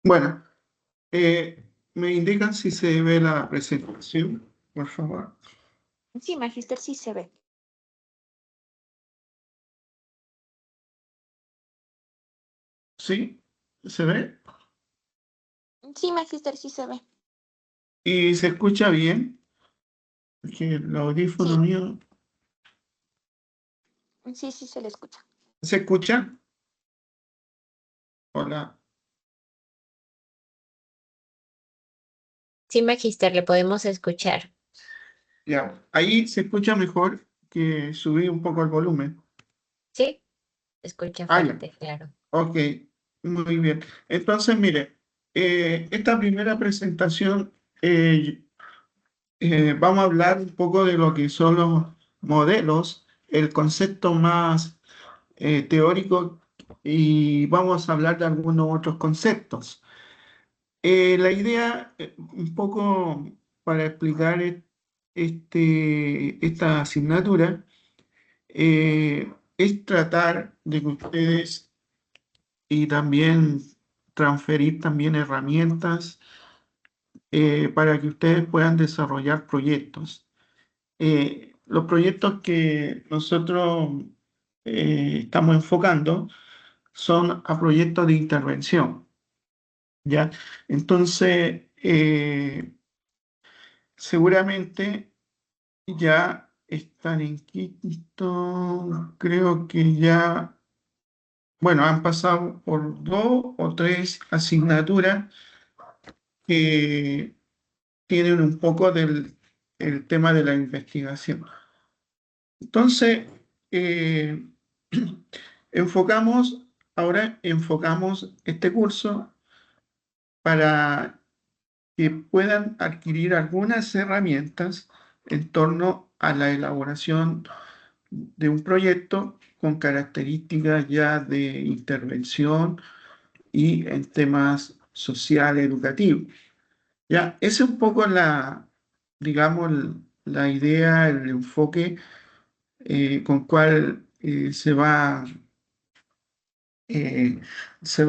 Bueno, me indican si se ve la presentación, por favor. Sí, Magister, sí se ve. ¿Sí? ¿Se ve? Sí, Magister, sí se ve. ¿Y se escucha bien? Porque el audífono Sí, mío... sí, sí se le escucha. ¿Se escucha? Hola. Sí, Magister, le podemos escuchar. Ya. Ahí se escucha mejor que subí un poco el volumen. Sí, escucha Ah, ya. fuerte, claro. Ok. Muy bien. Entonces, mire, esta primera presentación, vamos a hablar un poco de lo que son los modelos, el concepto más teórico y vamos a hablar de algunos otros conceptos. La idea, un poco para explicar esta asignatura, es tratar de que ustedes y también transferir también herramientas para que ustedes puedan desarrollar proyectos. Los proyectos que nosotros estamos enfocando son a proyectos de intervención, ¿ya? Entonces, seguramente ya están en quinto, creo que ya, bueno, han pasado por 2 o 3 asignaturas que tienen un poco del el tema de la investigación. Entonces, eh, ahora enfocamos este curso para que puedan adquirir algunas herramientas en torno a la elaboración de un proyecto con características ya de intervención y en temas sociales, educativos. Ya, esa es un poco digamos, la idea, el enfoque con cual eh, se va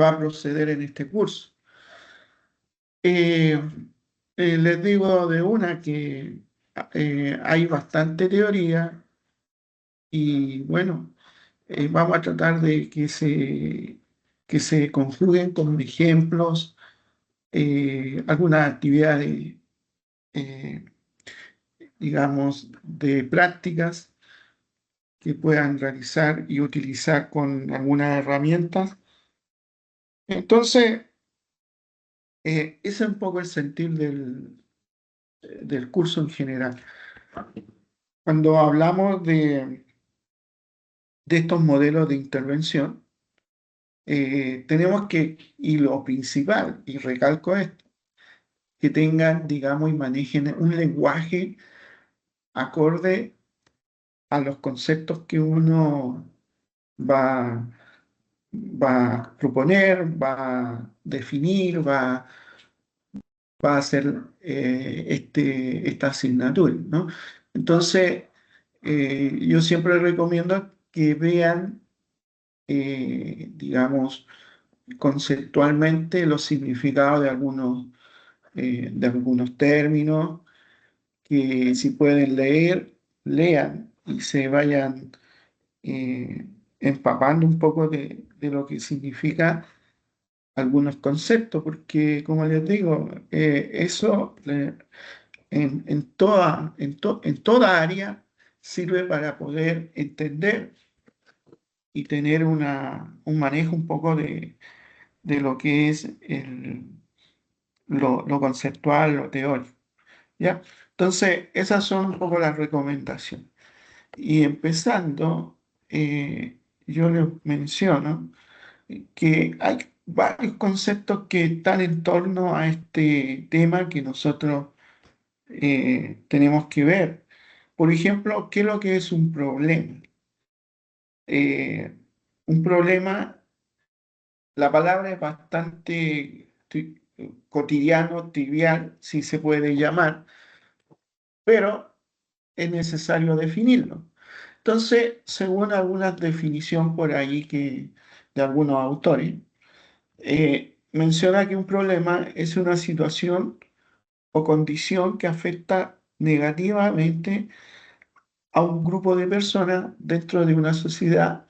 a proceder en este curso. Eh, Les digo de una que hay bastante teoría y bueno, vamos a tratar de que se conjuguen con ejemplos algunas actividades, eh, digamos, de prácticas que puedan realizar y utilizar con algunas herramientas. Entonces, ese es un poco el sentir del curso en general. Cuando hablamos de estos modelos de intervención, tenemos que, y lo principal, y recalco esto, que tengan, digamos, y manejen un lenguaje acorde a los conceptos que uno va, va a proponer, va a definir, va a hacer esta asignatura, ¿no? Entonces, yo siempre recomiendo que vean, digamos, conceptualmente los significados de algunos términos, que si pueden leer, lean y se vayan eh, empapando un poco de lo que significa algunos conceptos, porque como les digo, eso en toda área sirve para poder entender y tener un manejo un poco de lo que es lo conceptual, lo teórico, ¿ya? Entonces, esas son un poco las recomendaciones. Y empezando, yo les menciono que hay varios conceptos que están en torno a este tema que nosotros tenemos que ver. Por ejemplo, ¿qué es lo que es un problema? Un problema, la palabra es bastante cotidiano, trivial, si se puede llamar, pero es necesario definirlo. Entonces, según alguna definición por ahí de algunos autores, menciona que un problema es una situación o condición que afecta negativamente a un grupo de personas dentro de una sociedad,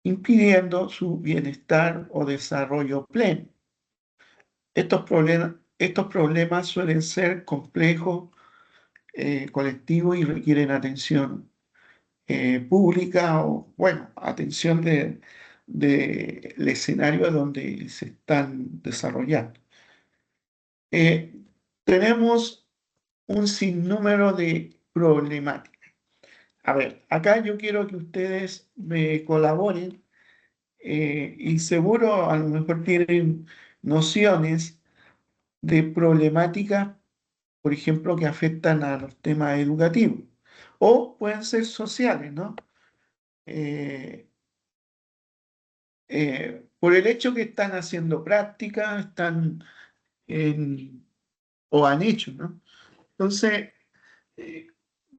impidiendo su bienestar o desarrollo pleno. Estos problemas suelen ser complejos, colectivos y requieren atención pública o, bueno, atención del escenario donde se están desarrollando. Tenemos un sinnúmero de problemáticas. A ver, acá yo quiero que ustedes me colaboren y seguro a lo mejor tienen nociones de problemáticas, por ejemplo, que afectan a los temas educativos o pueden ser sociales, ¿no? Eh, por el hecho que están haciendo prácticas, o han hecho, ¿no? Entonces, eh,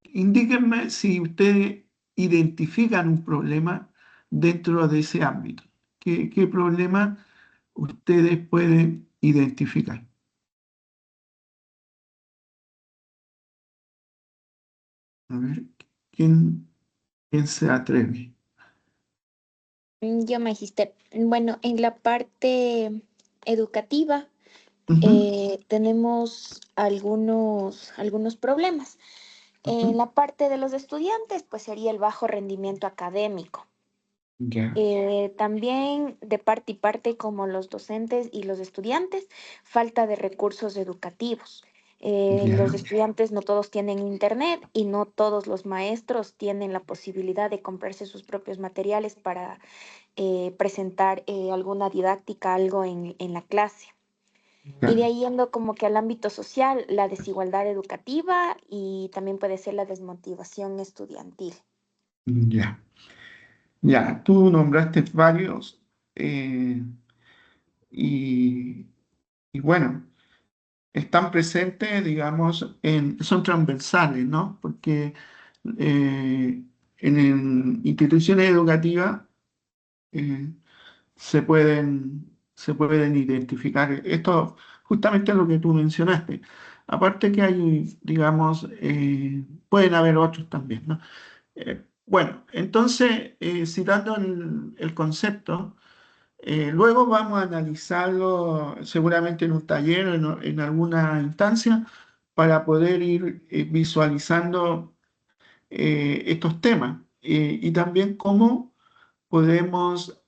indíquenme si ustedes identifican un problema dentro de ese ámbito. ¿Qué problema ustedes pueden identificar? A ver, ¿quién, quién se atreve? Yo, Magister. Bueno, en la parte educativa Ujú, tenemos algunos problemas. En ujú. la parte de los estudiantes, pues sería el bajo rendimiento académico. Ya, También de parte y parte, como los docentes y los estudiantes, falta de recursos educativos. Los ya, estudiantes no todos tienen internet y no todos los maestros tienen la posibilidad de comprarse sus propios materiales para presentar alguna didáctica, algo en la clase. Y de ya, ahí yendo como que al ámbito social, la desigualdad educativa y también puede ser la desmotivación estudiantil. ya. Ya, tú nombraste varios eh, y, y bueno, están presentes, digamos, son transversales, ¿no? Porque eh, instituciones educativas eh, se pueden identificar. Esto justamente lo que tú mencionaste. Aparte que hay, digamos, pueden haber otros también, ¿no? Bueno, entonces, citando el concepto, luego vamos a analizarlo seguramente en un taller o en alguna instancia para poder ir visualizando estos temas y también cómo podemos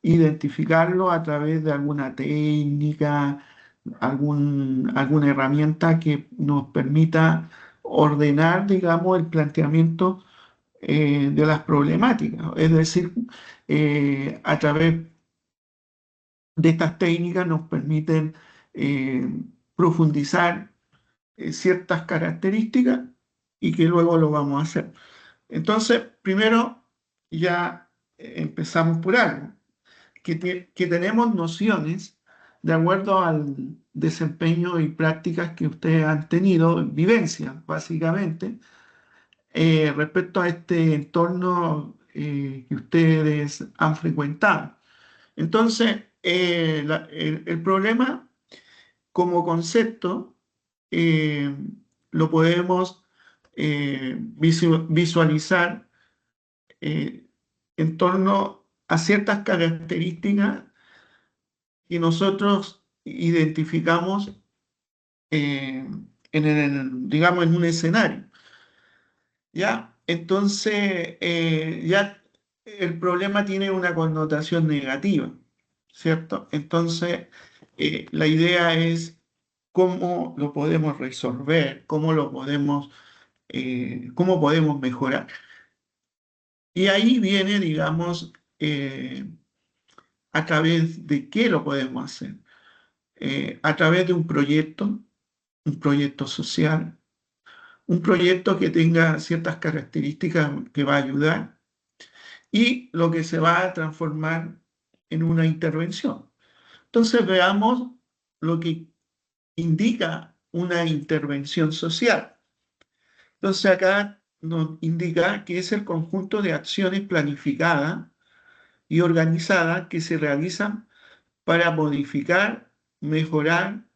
identificarlo a través de alguna técnica, alguna herramienta que nos permita ordenar, digamos, el planteamiento de las problemáticas. Es decir, a través de estas técnicas nos permiten eh, profundizar ciertas características y que luego lo vamos a hacer. Entonces, primero ya empezamos por algo, que tenemos nociones de acuerdo al desempeño y prácticas que ustedes han tenido, vivencias básicamente, respecto a este entorno que ustedes han frecuentado. Entonces, el problema como concepto eh, lo podemos visualizar eh, en torno a ciertas características que nosotros identificamos digamos, en un escenario. ¿Ya? Entonces, ya el problema tiene una connotación negativa, ¿cierto? Entonces, la idea es cómo lo podemos resolver, cómo podemos mejorar. Y ahí viene, digamos, a través de qué lo podemos hacer. A través de un proyecto social, un proyecto que tenga ciertas características que va a ayudar y lo que se va a transformar en una intervención. Entonces veamos lo que indica una intervención social. Entonces acá nos indica que es el conjunto de acciones planificadas y organizada que se realizan para modificar, mejorar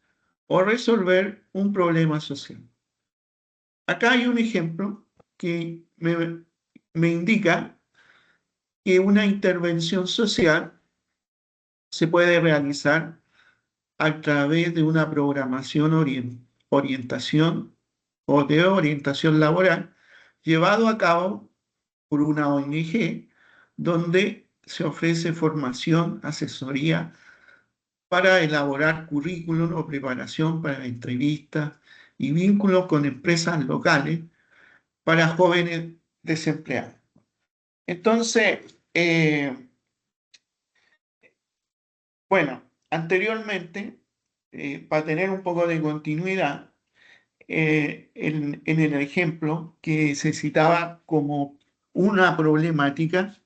o resolver un problema social. Acá hay un ejemplo que me indica que una intervención social se puede realizar a través de una programación orientación o de orientación laboral llevado a cabo por una ONG donde se ofrece formación, asesoría para elaborar currículum o preparación para entrevistas y vínculos con empresas locales para jóvenes desempleados. Entonces, bueno, anteriormente, para tener un poco de continuidad, en el ejemplo que se citaba como una problemática,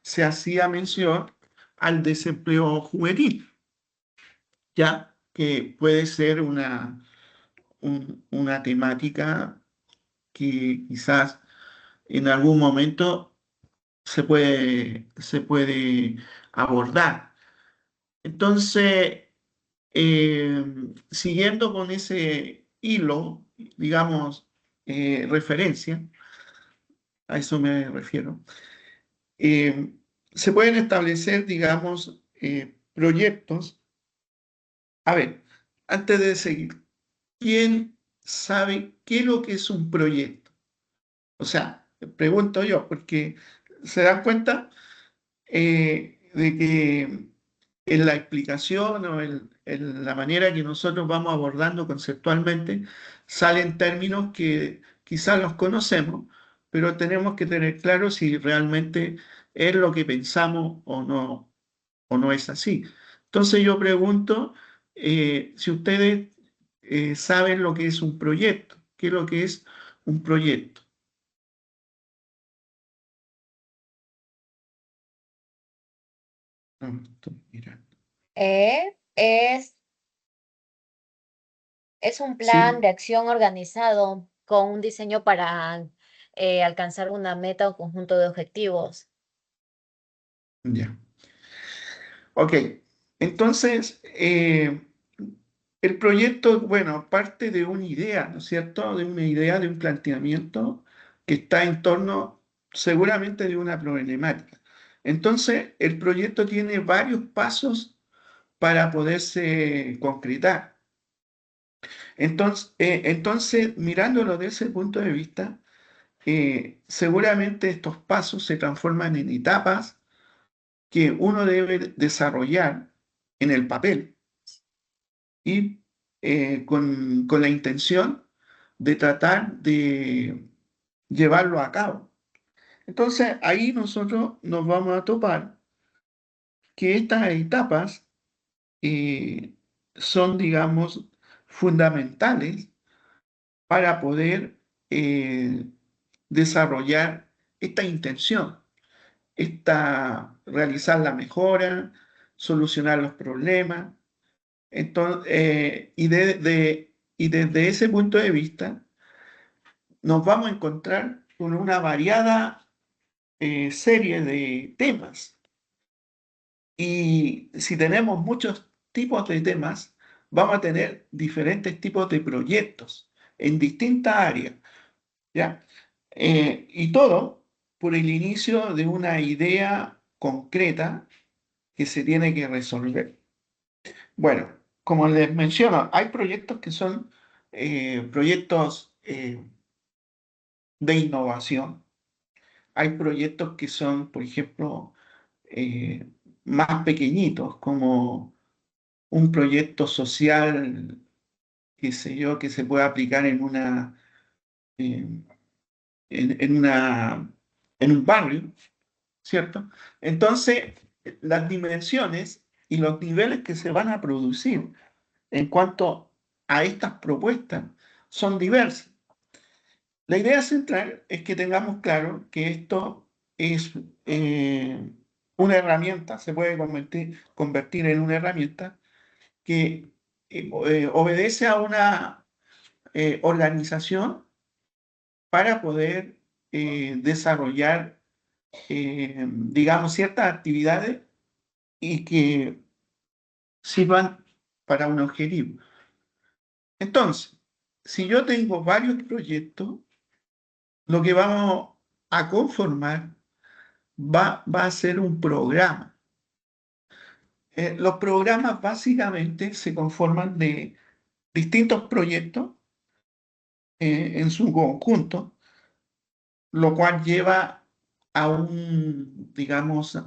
se hacía mención al desempleo juvenil, ya que puede ser una temática que quizás en algún momento se puede abordar. Entonces, siguiendo con ese hilo, digamos, referencia, a eso me refiero, eh, se pueden establecer, digamos, proyectos. A ver, antes de seguir, ¿quién sabe qué es lo que es un proyecto? O sea, pregunto yo, porque se dan cuenta de que en la explicación o en la manera que nosotros vamos abordando conceptualmente, salen términos que quizás los conocemos, pero tenemos que tener claro si realmente es lo que pensamos o no es así. Entonces yo pregunto si ustedes saben lo que es un proyecto, qué es lo que es un proyecto. No, estoy mirando. Eh, es, es un plan Sí, de acción organizado con un diseño para alcanzar una meta o conjunto de objetivos. ya. Ok, entonces, el proyecto, bueno, parte de una idea, ¿no es cierto? De una idea, de un planteamiento que está en torno seguramente de una problemática. Entonces, el proyecto tiene varios pasos para poderse concretar. Entonces, mirándolo desde ese punto de vista, seguramente estos pasos se transforman en etapas que uno debe desarrollar en el papel y con la intención de tratar de llevarlo a cabo. Entonces ahí nosotros nos vamos a topar que estas etapas son, digamos, fundamentales para poder desarrollar esta intención, realizar la mejora, solucionar los problemas. Entonces, y desde ese punto de vista, nos vamos a encontrar con una variada serie de temas. Y si tenemos muchos tipos de temas, vamos a tener diferentes tipos de proyectos en distintas áreas, ¿ya? Y todo por el inicio de una idea concreta que se tiene que resolver. Bueno, como les menciono, hay proyectos que son proyectos de innovación. Hay proyectos que son, por ejemplo, eh, más pequeñitos, como un proyecto social, qué sé yo, que se puede aplicar eh, en en un barrio, ¿cierto? Entonces, las dimensiones y los niveles que se van a producir en cuanto a estas propuestas son diversas. La idea central es que tengamos claro que esto es una herramienta, se puede convertir en una herramienta que obedece a una organización para poder desarrollar digamos, ciertas actividades y que sirvan para un objetivo. Entonces, si yo tengo varios proyectos, lo que vamos a conformar va a ser un programa. Los programas básicamente se conforman de distintos proyectos en su conjunto, lo cual lleva a un, digamos,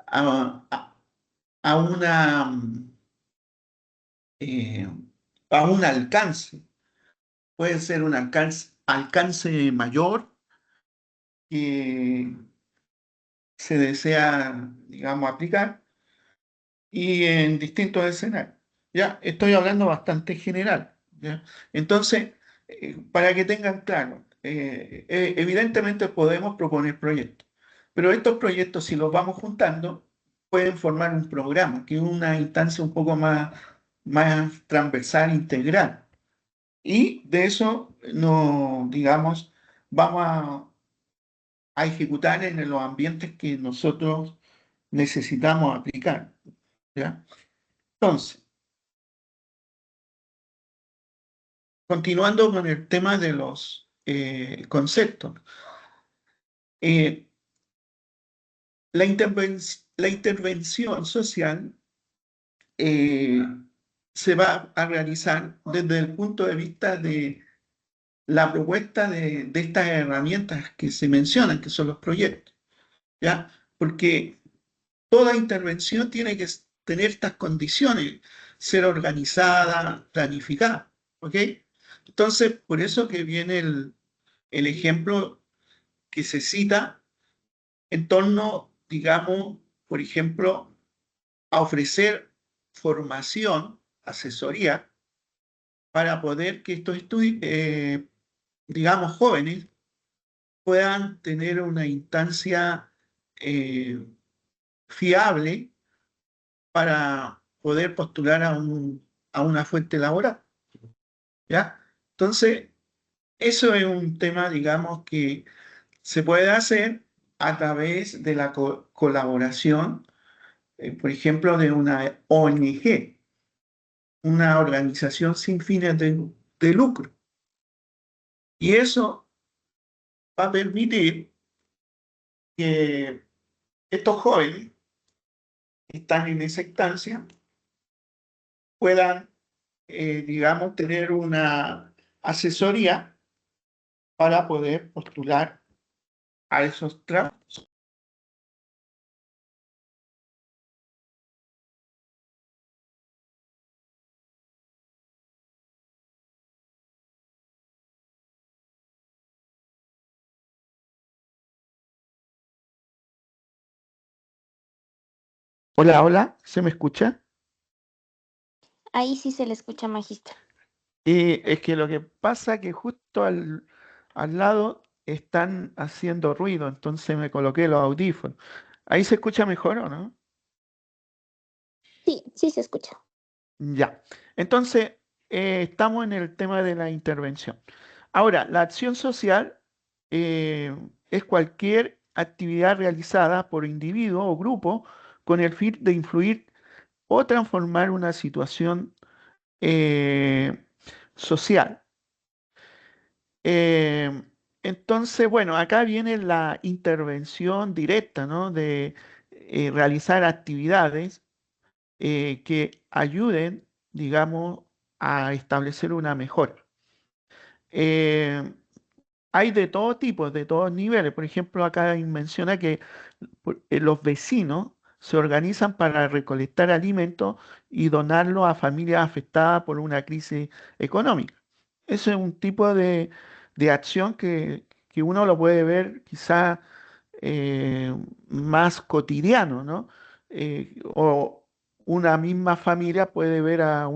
a una, eh, a un alcance. Puede ser un alcance mayor que se desea, digamos, aplicar y en distintos escenarios. Ya, estoy hablando bastante general. ¿Ya? Entonces, para que tengan claro, evidentemente podemos proponer proyectos, pero estos proyectos, si los vamos juntando, pueden formar un programa, que es una instancia un poco más transversal, integral. Y de eso, no, digamos, vamos a ejecutar en los ambientes que nosotros necesitamos aplicar. ¿Ya? Entonces, continuando con el tema de los conceptos, eh, la intervención social eh, se va a realizar desde el punto de vista de la propuesta de estas herramientas que se mencionan, que son los proyectos, ¿ya? Porque toda intervención tiene que tener estas condiciones, ser organizada, planificada, ¿ok? Entonces, por eso que viene el ejemplo que se cita en torno, digamos, por ejemplo, a ofrecer formación, asesoría, para poder que estos digamos, jóvenes puedan tener una instancia eh, fiable para poder postular a una fuente laboral, ¿ya? Entonces, eso es un tema, digamos, que se puede hacer a través de la colaboración, por ejemplo, de una ONG, una organización sin fines de lucro. Y eso va a permitir que estos jóvenes que están en esa instancia puedan, digamos, tener una asesoría para poder postular a esos trabajos. Hola, hola, ¿se me escucha? Ahí sí se le escucha, magíster. Y es que lo que pasa es que justo al lado están haciendo ruido, entonces me coloqué los audífonos. ¿Ahí se escucha mejor o no? Sí, sí se escucha. Ya. Entonces, estamos en el tema de la intervención. Ahora, la acción social eh, es cualquier actividad realizada por individuo o grupo con el fin de influir o transformar una situación eh, social. Eh, entonces, bueno, acá viene la intervención directa, ¿no? De realizar actividades que ayuden, digamos, a establecer una mejora. Eh, Hay de todo tipo, de todos niveles. Por ejemplo, acá menciona que los vecinos se organizan para recolectar alimentos y donarlos a familias afectadas por una crisis económica. Ese es un tipo de acción que uno lo puede ver quizá más cotidiano, ¿no? O una misma familia puede ver a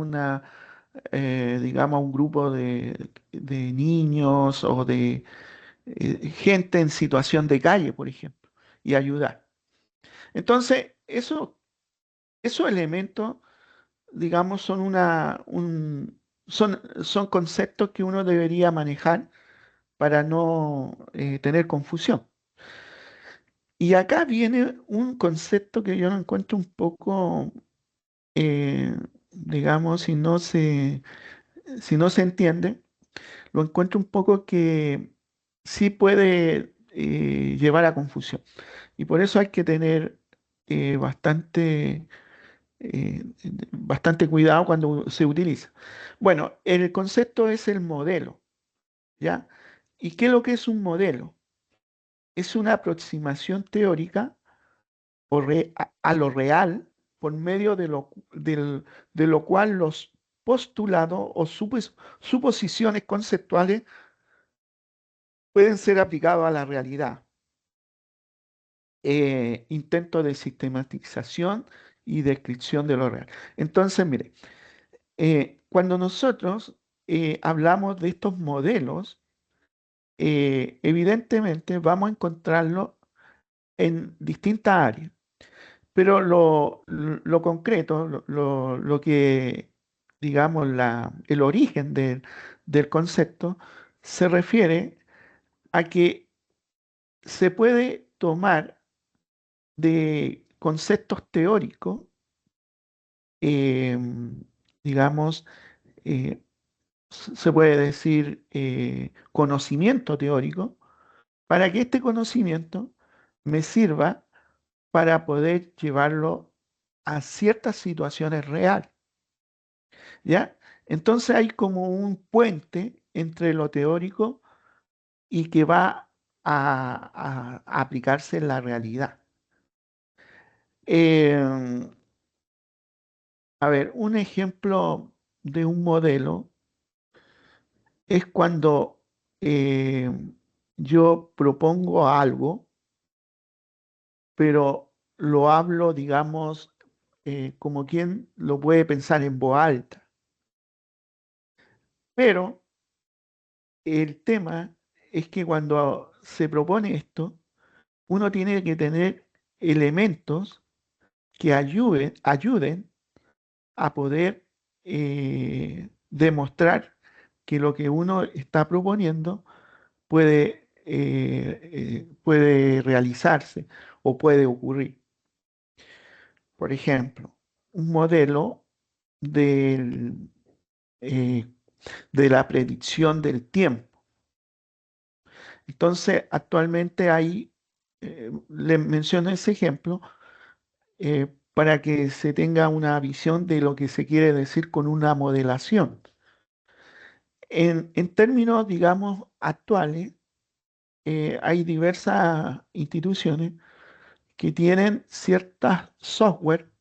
digamos, a un grupo de niños o de gente en situación de calle, por ejemplo, y ayudar. Entonces, esos elementos, digamos, son conceptos que uno debería manejar para no tener confusión. Y acá viene un concepto que yo lo encuentro un poco, digamos, si no se entiende, lo encuentro un poco que sí puede llevar a confusión. Y por eso hay que tener bastante cuidado cuando se utiliza. Bueno, el concepto es el modelo, ¿ya? ¿Y qué es lo que es un modelo? Es una aproximación teórica a lo real por medio de lo cual los postulados o suposiciones conceptuales pueden ser aplicados a la realidad. Intento de sistematización y descripción de lo real. Entonces, mire, cuando nosotros hablamos de estos modelos, evidentemente vamos a encontrarlo en distintas áreas, pero lo concreto, lo que, digamos, el origen del concepto se refiere a que se puede tomar de conceptos teóricos, digamos, eh, se puede decir conocimiento teórico, para que este conocimiento me sirva para poder llevarlo a ciertas situaciones reales, ¿ya? Entonces hay como un puente entre lo teórico y que va a aplicarse en la realidad. Em, a ver, un ejemplo de un modelo es cuando yo propongo algo, pero lo hablo, digamos, como quien lo puede pensar en voz alta. Pero el tema es que cuando se propone esto, uno tiene que tener elementos que ayuden a poder demostrar que lo que uno está proponiendo puede realizarse o puede ocurrir. Por ejemplo, un modelo del, eh, de la predicción del tiempo. Entonces, actualmente le menciono ese ejemplo para que se tenga una visión de lo que se quiere decir con una modelación. En términos, digamos, actuales, hay diversas instituciones que tienen ciertas software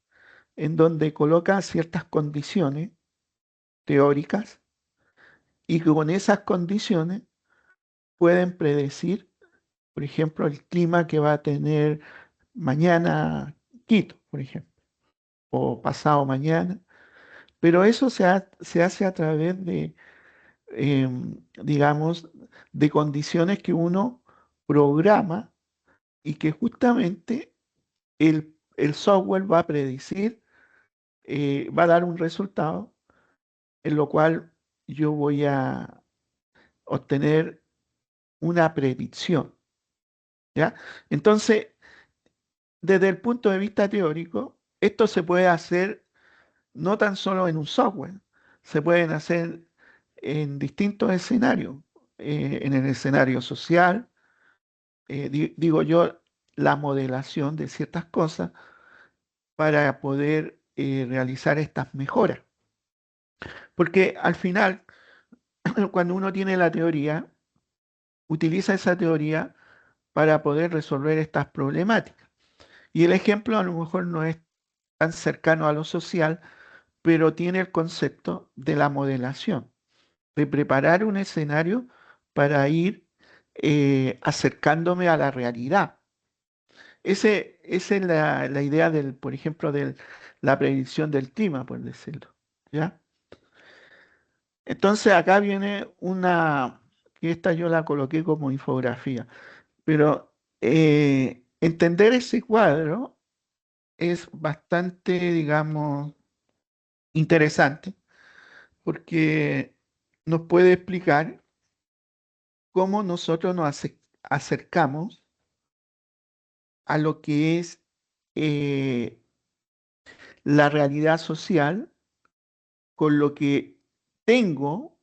en donde colocan ciertas condiciones teóricas y que con esas condiciones pueden predecir, por ejemplo, el clima que va a tener mañana Quito, por ejemplo, o pasado mañana. Pero eso se hace a través digamos, de condiciones que uno programa y que justamente el software va a predecir, va a dar un resultado en lo cual yo voy a obtener una predicción, ¿ya? Entonces, desde el punto de vista teórico, esto se puede hacer no tan solo en un software, se pueden hacer en distintos escenarios, en el escenario social, digo yo, la modelación de ciertas cosas para poder realizar estas mejoras. Porque al final, cuando uno tiene la teoría, utiliza esa teoría para poder resolver estas problemáticas. Y el ejemplo a lo mejor no es tan cercano a lo social, pero tiene el concepto de la modelación, de preparar un escenario para ir acercándome a la realidad. Esa es la idea por ejemplo, de la predicción del clima, por decirlo. ¿Ya? Entonces acá viene que esta yo la coloqué como infografía, pero entender ese cuadro es bastante, digamos, interesante porque nos puede explicar cómo nosotros nos acercamos a lo que es la realidad social con lo que tengo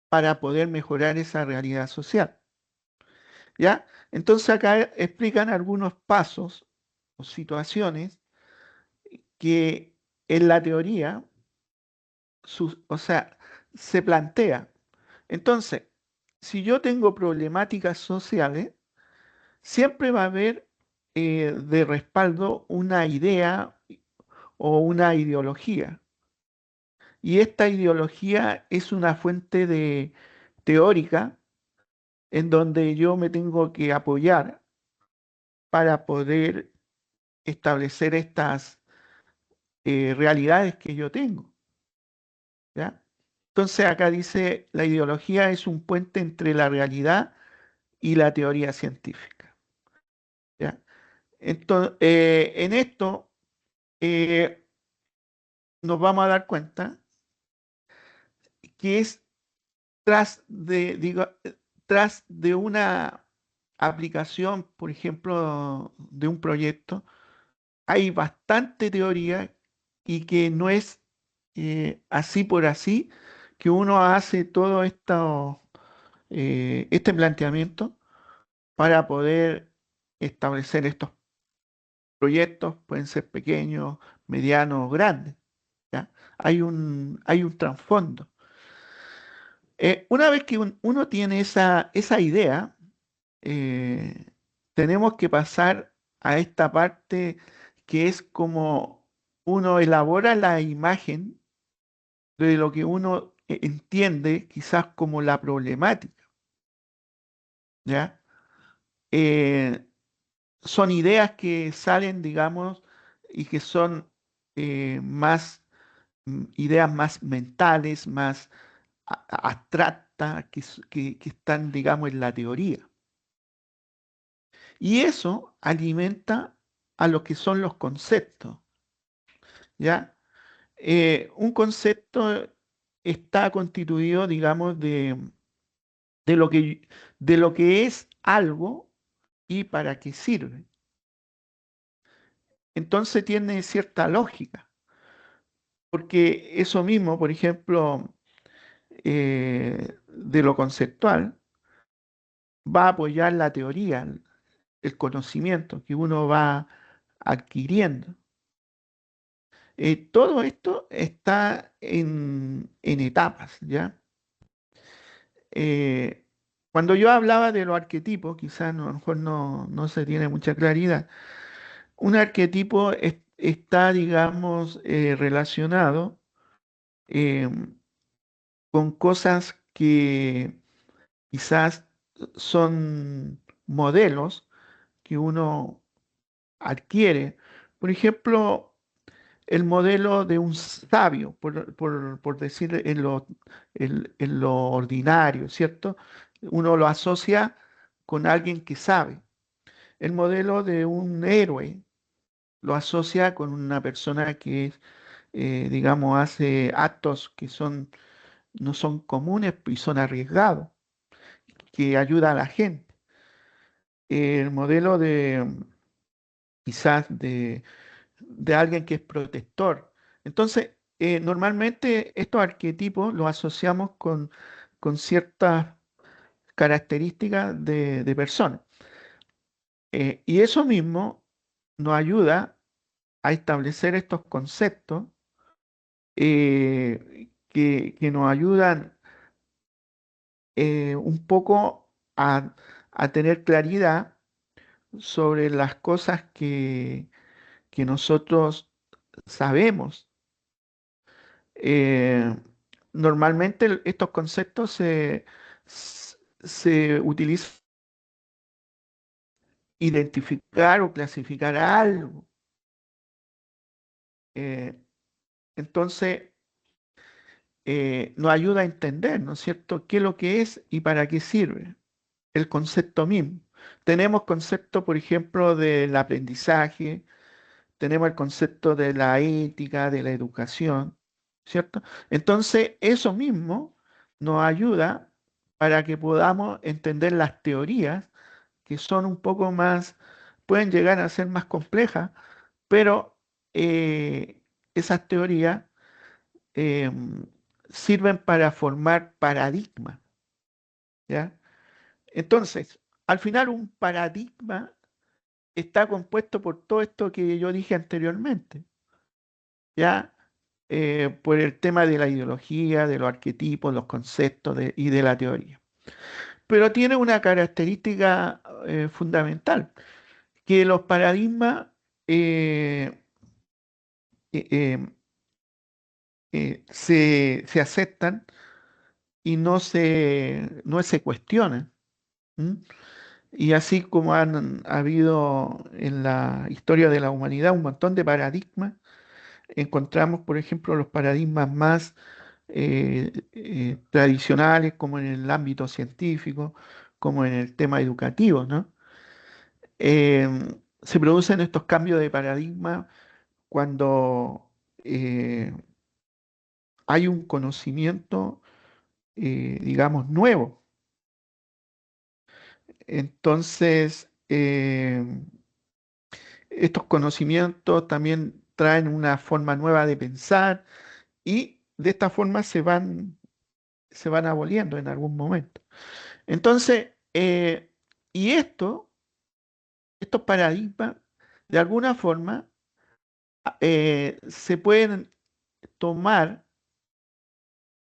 para poder mejorar esa realidad social. ¿Ya? Entonces acá explican algunos pasos o situaciones que en la teoría, o sea, se plantea. Entonces, si yo tengo problemáticas sociales, siempre va a haber de respaldo una idea o una ideología. Y esta ideología es una fuente teórica en donde yo me tengo que apoyar para poder establecer estas realidades que yo tengo. ¿Ya? Entonces acá dice, la ideología es un puente entre la realidad y la teoría científica. ¿Ya? Entonces, en esto eh, nos vamos a dar cuenta que es tras de una aplicación, por ejemplo, de un proyecto, hay bastante teoría y que no es así por así que uno hace todo este planteamiento para poder establecer estos proyectos, pueden ser pequeños, medianos o grandes. ¿Ya? Hay un trasfondo. Una vez que uno tiene esa idea, eh, tenemos que pasar a esta parte que es como uno elabora la imagen de lo que uno entiende quizás como la problemática, ¿ya? Eh, Son ideas que salen, digamos, y que son ideas más mentales, más abstractas, que están, digamos, en la teoría. Y eso alimenta a lo que son los conceptos, ¿ya? Un concepto está constituido, digamos, de lo que, de lo que es algo y para qué sirve. Entonces tiene cierta lógica, porque eso mismo, por ejemplo, de lo conceptual, va a apoyar la teoría, el conocimiento que uno va adquiriendo. Todo esto está en etapas, ¿ya? Eh, Cuando yo hablaba de los arquetipos, quizás a lo mejor no se tiene mucha claridad. Un arquetipo está, digamos, relacionado con cosas que quizás son modelos que uno adquiere. Por ejemplo, el modelo de un sabio, por decir en lo ordinario, ¿cierto? Uno lo asocia con alguien que sabe. El modelo de un héroe lo asocia con una persona que, digamos, hace actos que no son comunes y son arriesgados, que ayuda a la gente. El modelo quizás de alguien que es protector. Entonces, normalmente estos arquetipos los asociamos con ciertas características de personas. Y eso mismo nos ayuda a establecer estos conceptos que nos ayudan un poco a tener claridad sobre las cosas que nosotros sabemos. Eh, Normalmente estos conceptos se utilizan para identificar o clasificar algo. Eh, entonces, nos ayuda a entender, ¿no es cierto?, qué es lo que es y para qué sirve el concepto mismo. Tenemos concepto, por ejemplo, del aprendizaje, tenemos el concepto de la ética, de la educación, ¿cierto? Entonces, eso mismo nos ayuda para que podamos entender las teorías que son un poco más pueden llegar a ser más complejas, pero esas teorías eh, sirven para formar paradigmas, ¿ya? Entonces, al final un paradigma está compuesto por todo esto que yo dije anteriormente, ¿ya? Por el tema de la ideología, de los arquetipos, los conceptos y de la teoría. Pero tiene una característica fundamental, que los paradigmas eh, eh, eh, se aceptan y no se cuestionan. ¿M? Y así como han habido en la historia de la humanidad un montón de paradigmas, encontramos, por ejemplo, los paradigmas más tradicionales, como en el ámbito científico, como en el tema educativo, ¿no? Se producen estos cambios de paradigma cuando hay un conocimiento, digamos, nuevo. Entonces, estos conocimientos también traen una forma nueva de pensar y de esta forma se van aboliendo en algún momento. Entonces, y estos paradigmas, de alguna forma, se pueden tomar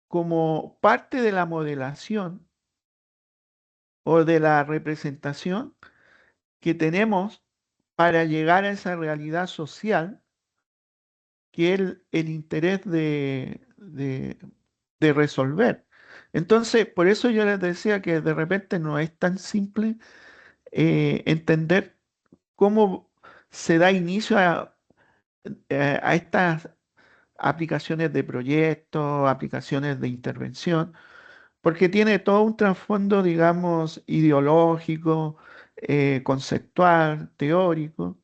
como parte de la modelación o de la representación que tenemos para llegar a esa realidad social que es el interés de resolver. Entonces, por eso yo les decía que de repente no es tan simple entender cómo se da inicio a estas aplicaciones de proyectos, aplicaciones de intervención, porque tiene todo un trasfondo, digamos, ideológico, conceptual, teórico,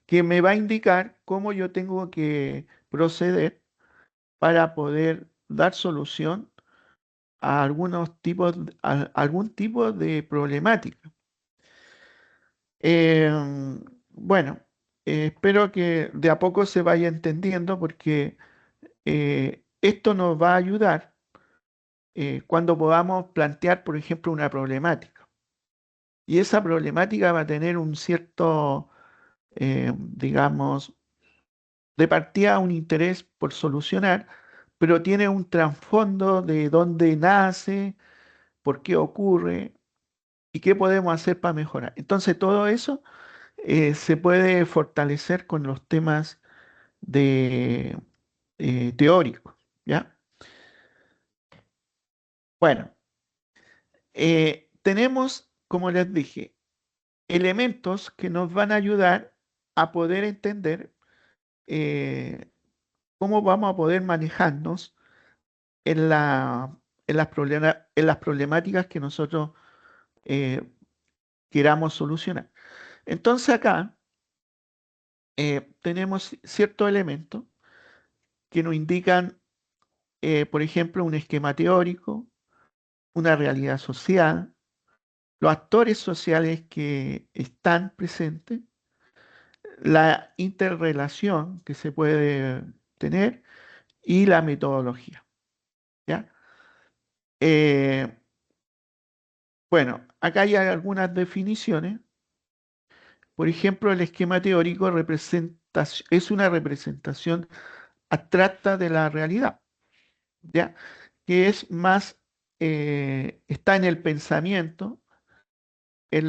que me va a indicar cómo yo tengo que proceder para poder dar solución a algún tipo de problemática. Bueno, espero que de a poco se vaya entendiendo porque esto nos va a ayudar cuando podamos plantear, por ejemplo, una problemática. Y esa problemática va a tener un cierto, digamos, de partida un interés por solucionar, pero tiene un trasfondo de dónde nace, por qué ocurre y qué podemos hacer para mejorar. Entonces, todo eso se puede fortalecer con los temas de, teóricos, ¿ya? Bueno, tenemos, como les dije, elementos que nos van a ayudar a poder entender eh, cómo vamos a poder manejarnos en en las problemáticas que nosotros eh, queramos solucionar. Entonces acá tenemos ciertos elementos que nos indican, por ejemplo, un esquema teórico, una realidad social, los actores sociales que están presentes, la interrelación que se puede tener y la metodología, ¿ya? Eh, bueno, acá hay algunas definiciones. Por ejemplo, el esquema teórico es una representación abstracta de la realidad, ¿ya? Que es más, está en el pensamiento, en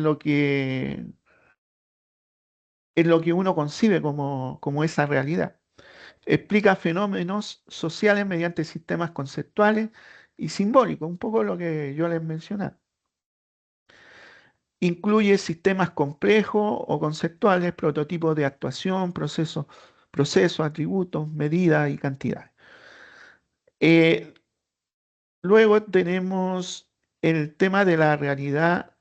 en lo que uno concibe como esa realidad. Explica fenómenos sociales mediante sistemas conceptuales y simbólicos, un poco lo que yo les mencioné. Incluye sistemas complejos o conceptuales, prototipos de actuación, procesos, atributos, medidas y cantidades. Eh, Luego tenemos el tema de la realidad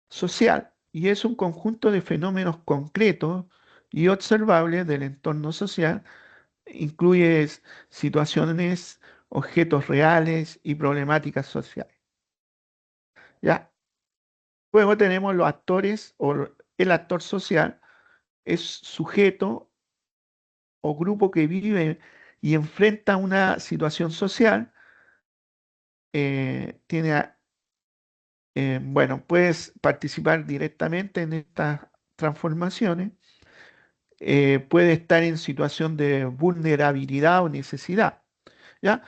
social y es un conjunto de fenómenos concretos y observables del entorno social. Incluye situaciones, objetos reales y problemáticas sociales. ¿Ya? Luego tenemos los actores el actor social es sujeto o grupo que vive y enfrenta una situación social, tiene, bueno, puedes participar directamente en estas transformaciones, puede estar en situación de vulnerabilidad o necesidad, ¿ya?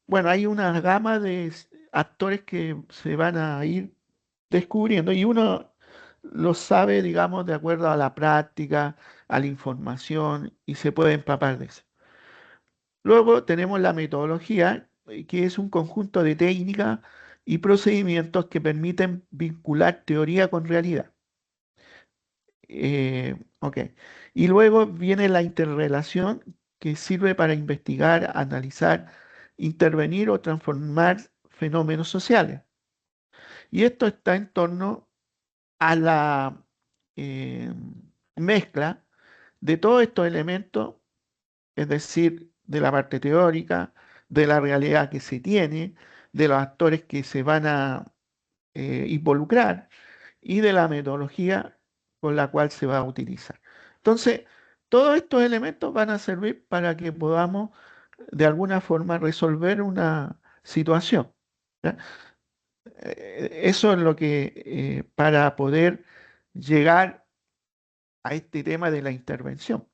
Bueno, hay una gama de actores que se van a ir descubriendo y uno lo sabe, digamos, de acuerdo a la práctica, a la información y se puede empapar de eso. Luego tenemos la metodología, que es un conjunto de técnicas y procedimientos que permiten vincular teoría con realidad. Ok. Y luego viene la interrelación, que sirve para investigar, analizar, intervenir o transformar fenómenos sociales. Y esto está en torno a la eh, mezcla de todos estos elementos, es decir, de la parte teórica, de la realidad que se tiene, de los actores que se van a involucrar y de la metodología con la cual se va a utilizar. Entonces, todos estos elementos van a servir para que podamos de alguna forma resolver una situación. ¿Ya? Eso es lo que, para poder llegar a este tema de la intervención,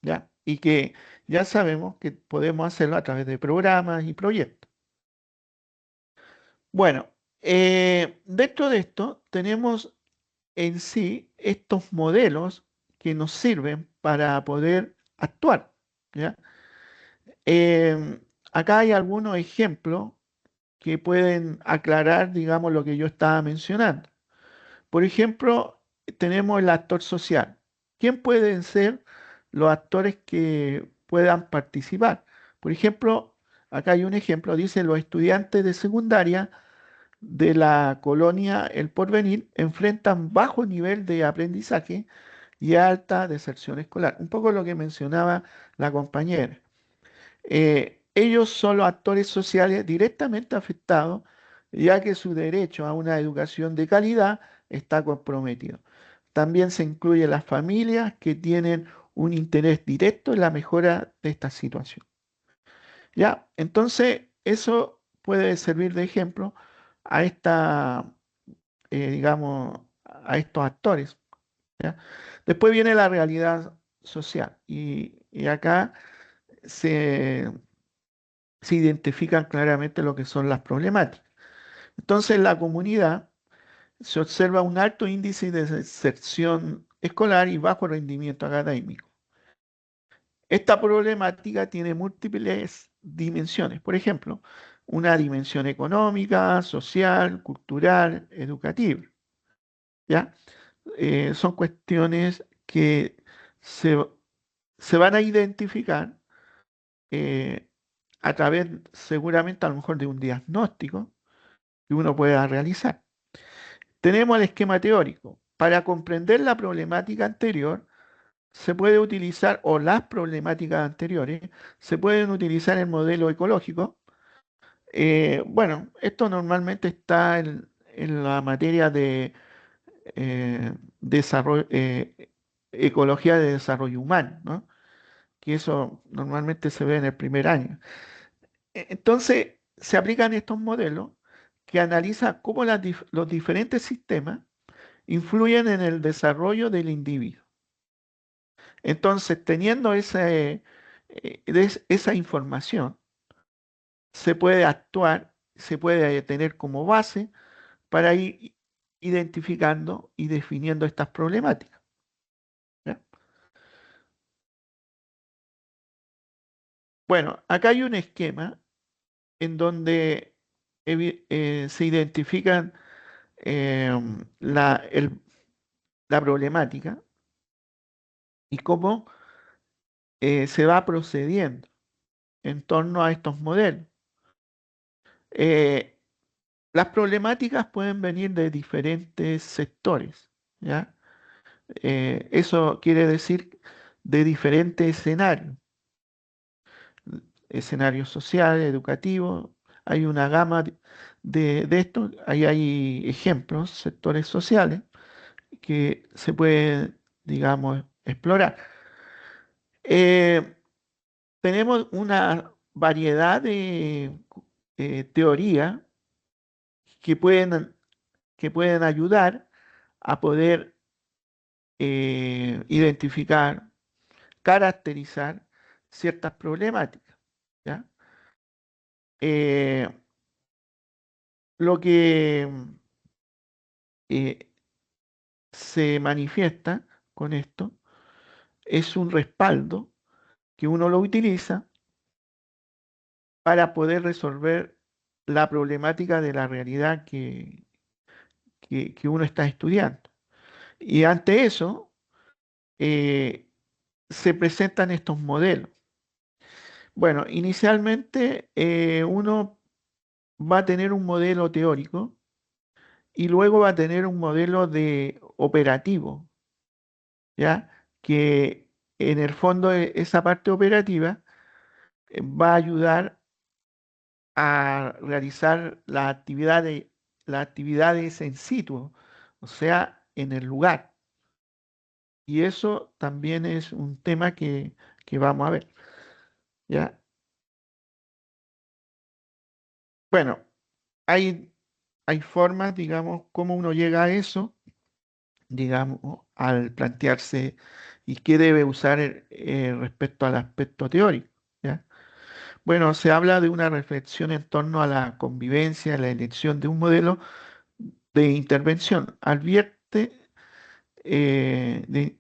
¿ya? Y que ya sabemos que podemos hacerlo a través de programas y proyectos. Bueno, dentro de esto tenemos en sí estos modelos que nos sirven para poder actuar, ¿ya? Acá hay algunos ejemplos que pueden aclarar, digamos, lo que yo estaba mencionando. Por ejemplo, tenemos el actor social. ¿Quién pueden ser los actores que puedan participar? Por ejemplo, acá hay un ejemplo, dice los estudiantes de secundaria de la colonia El Porvenir enfrentan bajo nivel de aprendizaje y alta deserción escolar. Un poco lo que mencionaba la compañera. Ellos son los actores sociales directamente afectados, ya que su derecho a una educación de calidad está comprometido. También se incluyen las familias que tienen un interés directo en la mejora de esta situación. ¿Ya? Entonces, eso puede servir de ejemplo a esta, digamos, a estos actores. ¿Ya? Después viene la realidad social y acá se, se identifican claramente lo que son las problemáticas. Entonces, en la comunidad se observa un alto índice de deserción escolar y bajo rendimiento académico. Esta problemática tiene múltiples dimensiones, por ejemplo, una dimensión económica, social, cultural, educativa, ¿ya? Son cuestiones que se, se van a identificar eh, a través seguramente a lo mejor de un diagnóstico que uno pueda realizar. Tenemos el esquema teórico. Para comprender la problemática anterior, se puede utilizar, o las problemáticas anteriores, se pueden utilizar el modelo ecológico. Bueno, esto normalmente está en la materia de desarrollo, ecología de desarrollo humano, ¿no? Que eso normalmente se ve en el primer año. Entonces, se aplican estos modelos que analizan cómo los diferentes sistemas influyen en el desarrollo del individuo. Entonces, teniendo esa información, se puede actuar, se puede tener como base para ir identificando y definiendo estas problemáticas. ¿Ya? Bueno, acá hay un esquema en donde se identifican la problemática y cómo se va procediendo en torno a estos modelos. Eh, las problemáticas pueden venir de diferentes sectores, ¿ya? Eso quiere decir de diferentes escenarios, escenarios sociales, educativos. Hay una gama de esto, ahí hay ejemplos, sectores sociales, que se puede, digamos, explorar. Eh, Tenemos una variedad de teorías que pueden ayudar a poder identificar, caracterizar ciertas problemáticas, ¿ya? Eh, lo que eh, se manifiesta con esto es un respaldo que uno lo utiliza para poder resolver la problemática de la realidad que uno está estudiando. Y ante eso, eh, se presentan estos modelos. Bueno, inicialmente uno va a tener un modelo teórico y luego va a tener un modelo de operativo, ¿ya? Que en el fondo esa parte operativa va a ayudar a realizar las actividades en situ, o sea, en el lugar. Y eso también es un tema que vamos a ver, ¿ya? Bueno, hay, hay formas, digamos, cómo uno llega a eso, digamos, al plantearse y qué debe usar respecto al aspecto teórico, ¿ya? Bueno, se habla de una reflexión en torno a la convivencia, la elección de un modelo de intervención. Eh, de,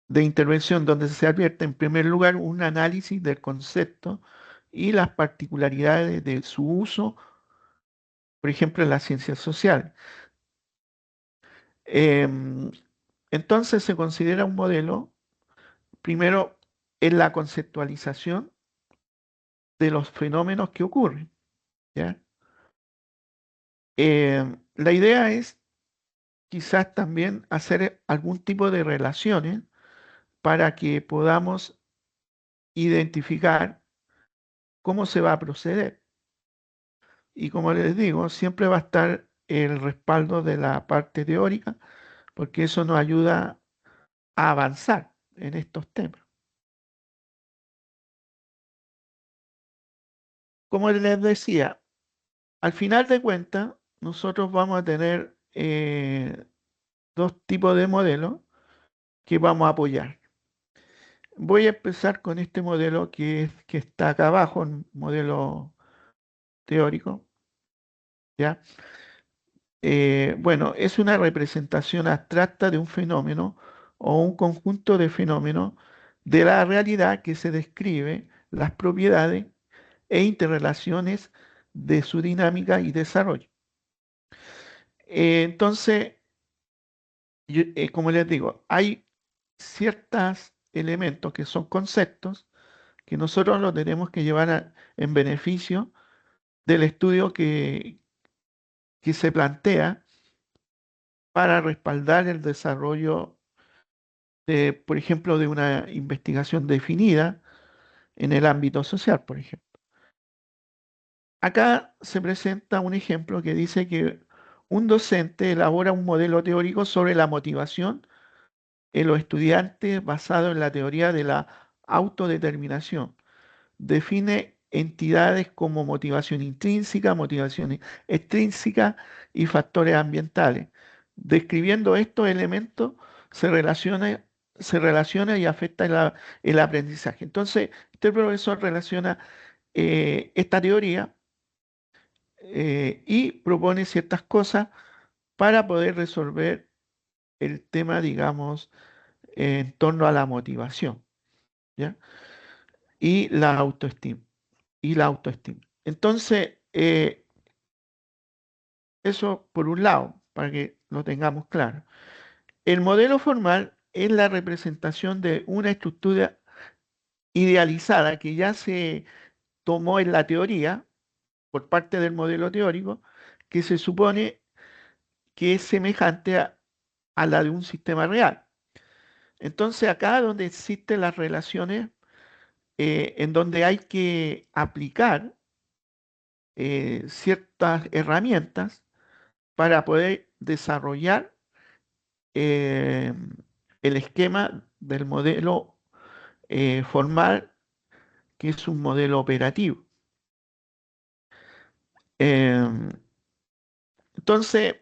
de intervención donde se advierte en primer lugar un análisis del concepto y las particularidades de su uso, por ejemplo, en las ciencias sociales. Em, entonces se considera un modelo, primero, en la conceptualización de los fenómenos que ocurren, ¿ya? La idea es quizás también hacer algún tipo de relaciones para que podamos identificar cómo se va a proceder. Y como les digo, siempre va a estar el respaldo de la parte teórica, porque eso nos ayuda a avanzar en estos temas. Como les decía, al final de cuentas, nosotros vamos a tener dos tipos de modelos que vamos a apoyar. Voy a empezar con este modelo que está acá abajo, un modelo teórico, ¿ya? Bueno, es una representación abstracta de un fenómeno o un conjunto de fenómenos de la realidad que se describe las propiedades e interrelaciones de su dinámica y desarrollo. Entonces, como les digo, hay ciertos elementos que son conceptos que nosotros los tenemos que llevar en beneficio del estudio que se plantea para respaldar el desarrollo por ejemplo, de una investigación definida en el ámbito social, por ejemplo. Acá se presenta un ejemplo que dice que un docente elabora un modelo teórico sobre la motivación en los estudiantes basado en la teoría de la autodeterminación. Define entidades como motivación intrínseca, motivación extrínseca y factores ambientales. Describiendo estos elementos se relaciona, se relaciona y afecta el aprendizaje. Entonces, este profesor relaciona esta teoría y propone ciertas cosas para poder resolver el tema, digamos, en torno a la motivación, ¿ya? Y la autoestima. Y la autoestima. Entonces, eso por un lado, para que lo tengamos claro. El modelo formal es la representación de una estructura idealizada que ya se tomó en la teoría por parte del modelo teórico, que se supone que es semejante a la de un sistema real. Entonces, acá donde existen las relaciones, en donde hay que aplicar ciertas herramientas para poder desarrollar eh, el esquema del modelo formal, que es un modelo operativo. Eh, entonces,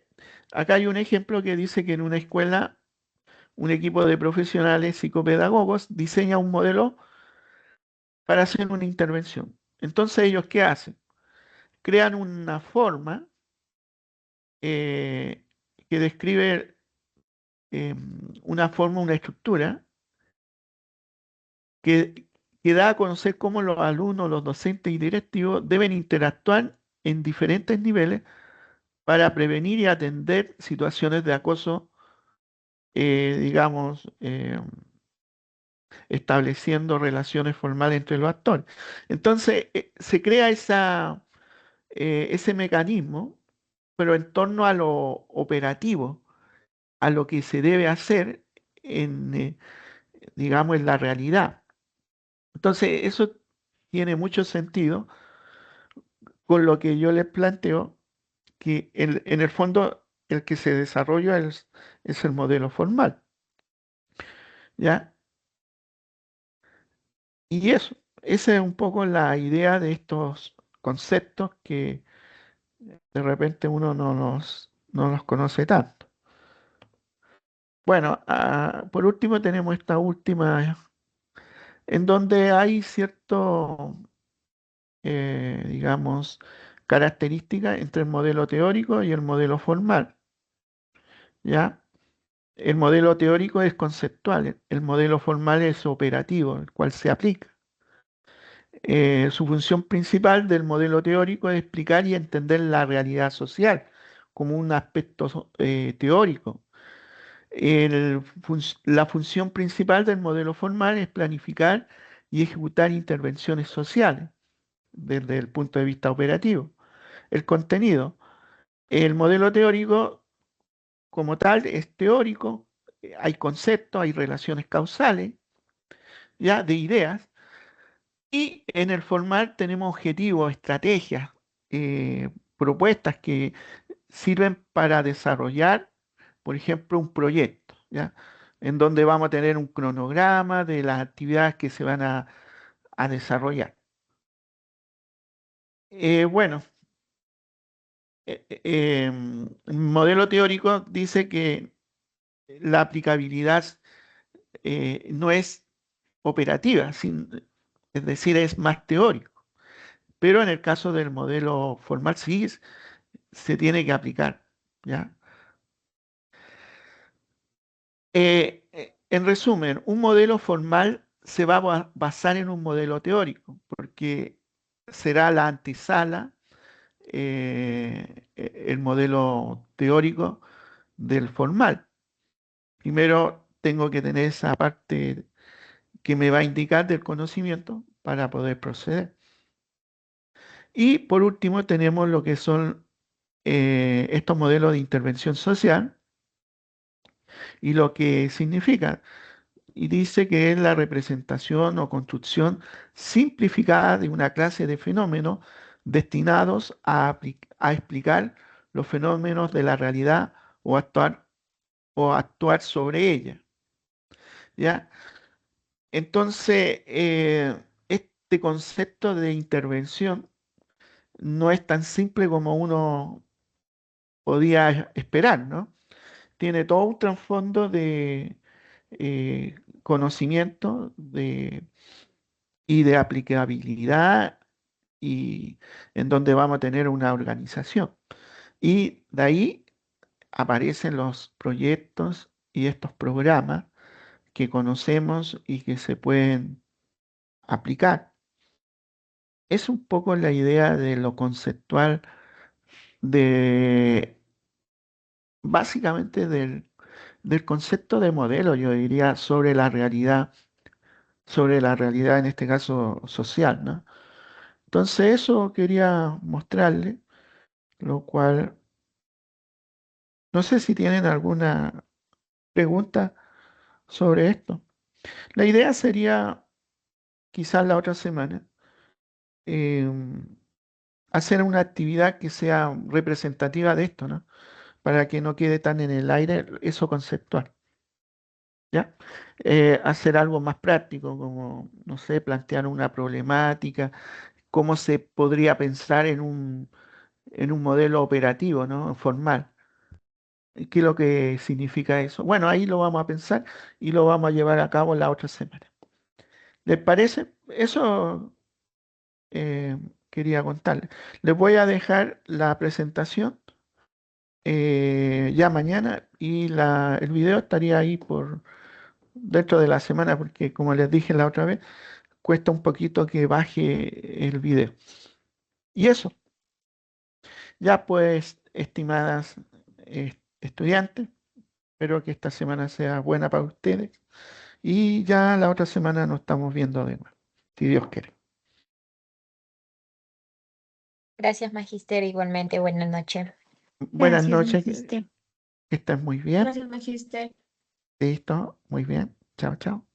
acá hay un ejemplo que dice que en una escuela un equipo de profesionales psicopedagogos diseña un modelo para hacer una intervención. Entonces, ¿ellos qué hacen? Crean una forma eh, que describe una forma, una estructura que, que da a conocer cómo los alumnos, los docentes y directivos deben interactuar en diferentes niveles para prevenir y atender situaciones de acoso, digamos, estableciendo relaciones formales entre los actores. Entonces, se crea ese mecanismo, pero en torno a lo operativo, a lo que se debe hacer digamos, en la realidad. Entonces, eso tiene mucho sentido con lo que yo les planteo, que en el fondo el que se desarrolla es el modelo formal, ¿ya? Y eso, esa es un poco la idea de estos conceptos que de repente uno no los conoce tanto. Bueno, por último tenemos esta última, en donde hay cierto, digamos, características entre el modelo teórico y el modelo formal, ¿ya? El modelo teórico es conceptual, el modelo formal es operativo, el cual se aplica. Su función principal del modelo teórico es explicar y entender la realidad social como un aspecto teórico. La función principal del modelo formal es planificar y ejecutar intervenciones sociales desde el punto de vista operativo. El contenido. El modelo teórico como tal es teórico, hay conceptos, hay relaciones causales, ya de ideas, y en el formal tenemos objetivos, estrategias, propuestas que sirven para desarrollar, por ejemplo, un proyecto, ¿ya? En donde vamos a tener un cronograma de las actividades que se van a desarrollar. Bueno, el modelo teórico dice que la aplicabilidad no es operativa, es decir, es más teórico. Pero en el caso del modelo formal sí se tiene que aplicar, ¿ya? En resumen, un modelo formal se va a basar en un modelo teórico, porque será la antesala, el modelo teórico del formal. Primero tengo que tener esa parte que me va a indicar del conocimiento para poder proceder. Y por último tenemos lo que son estos modelos de intervención social y lo que significa. Y dice que es la representación o construcción simplificada de una clase de fenómenos destinados a explicar los fenómenos de la realidad o actuar sobre ella. ¿Ya? Entonces, este concepto de intervención no es tan simple como uno podía esperar, ¿no? Tiene todo un trasfondo de conocimiento y de aplicabilidad y en donde vamos a tener una organización. Y de ahí aparecen los proyectos y estos programas que conocemos y que se pueden aplicar. Es un poco la idea de lo conceptual de básicamente del concepto de modelo, yo diría, sobre la realidad en este caso social, ¿no? Entonces eso quería mostrarle, lo cual no sé si tienen alguna pregunta sobre esto. La idea sería quizás la otra semana em, hacer una actividad que sea representativa de esto, ¿no? para que no quede tan en el aire eso conceptual. ¿Ya? Hacer algo más práctico, como, no sé, plantear una problemática, cómo se podría pensar en un modelo operativo, ¿no? Formal. ¿Qué es lo que significa eso? Bueno, ahí lo vamos a pensar y lo vamos a llevar a cabo la otra semana. ¿Les parece? Eso eh, quería contarles. Les voy a dejar la presentación ya mañana y el video estaría ahí por dentro de la semana porque como les dije la otra vez, cuesta un poquito que baje el video. Y eso, ya pues, estimadas estudiantes, espero que esta semana sea buena para ustedes y ya la otra semana nos estamos viendo de nuevo, si Dios quiere. Gracias, Magister, igualmente. Buenas noches. Buenas Gracias, noches, Magister. que estén muy bien. Gracias, Magister. Listo, muy bien. Chao, chao.